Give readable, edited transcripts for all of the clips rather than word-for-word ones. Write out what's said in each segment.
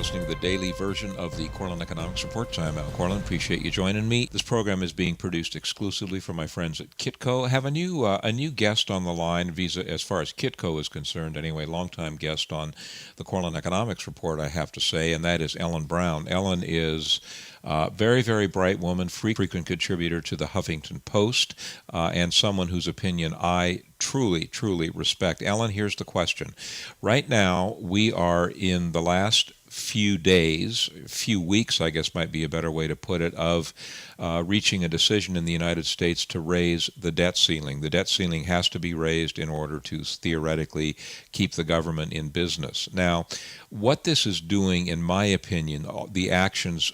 listening to the daily version of the Corlin Economics Report. I'm Al Corlin. Appreciate you joining me. This program is being produced exclusively for my friends at Kitco. I have a new guest on the line, as far as Kitco is concerned anyway, longtime guest on the Corlin Economics Report, I have to say, and that is Ellen Brown. Ellen is a very, very bright woman, frequent contributor to the Huffington Post, and someone whose opinion I truly, truly respect. Ellen, here's the question. Right now, we are in the last few weeks, I guess might be a better way to put it, of reaching a decision in the United States to raise the debt ceiling. The debt ceiling has to be raised in order to theoretically keep the government in business. Now, what this is doing, in my opinion, the actions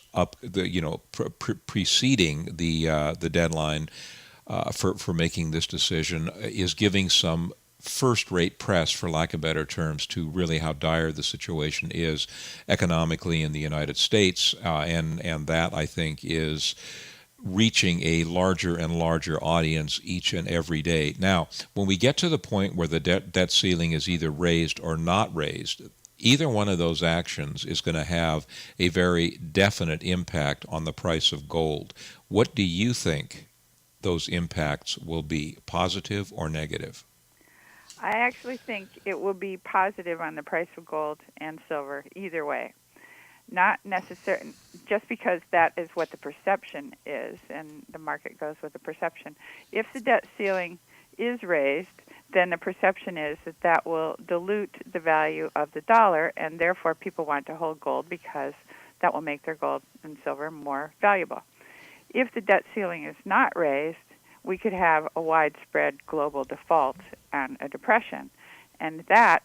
preceding the deadline for making this decision is giving some first-rate press, for lack of better terms, to really how dire the situation is economically in the United States, and that, I think, is reaching a larger and larger audience each and every day. Now, when we get to the point where the debt ceiling is either raised or not raised, either one of those actions is going to have a very definite impact on the price of gold. What do you think those impacts will be, positive or negative? I actually think it will be positive on the price of gold and silver either way. Not necessarily just because that is what the perception is, and the market goes with the perception. If the debt ceiling is raised, then the perception is that that will dilute the value of the dollar, and therefore people want to hold gold because that will make their gold and silver more valuable. If the debt ceiling is not raised, we could have a widespread global default and a depression. And that,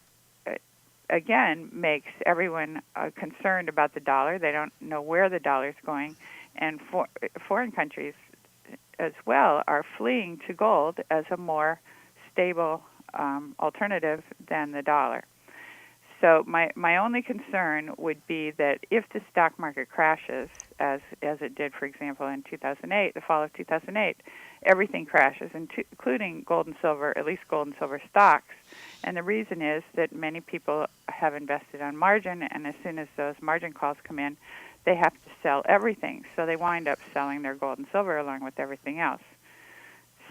again, makes everyone concerned about the dollar. They don't know where the dollar is going. And foreign countries as well are fleeing to gold as a more stable alternative than the dollar. So my only concern would be that if the stock market crashes, as it did, for example, in 2008, the fall of 2008, everything crashes, including gold and silver, at least gold and silver stocks. And the reason is that many people have invested on margin, and as soon as those margin calls come in, they have to sell everything. So they wind up selling their gold and silver along with everything else.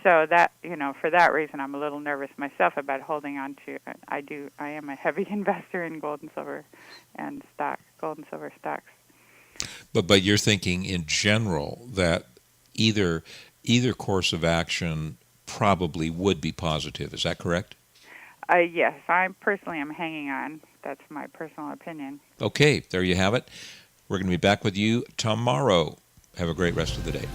So that, for that reason, I'm a little nervous myself about holding on to. I am a heavy investor in gold and silver gold and silver stocks. But you're thinking in general that either course of action probably would be positive. Is that correct? Yes, I personally am hanging on. That's my personal opinion. Okay, there you have it. We're going to be back with you tomorrow. Have a great rest of the day.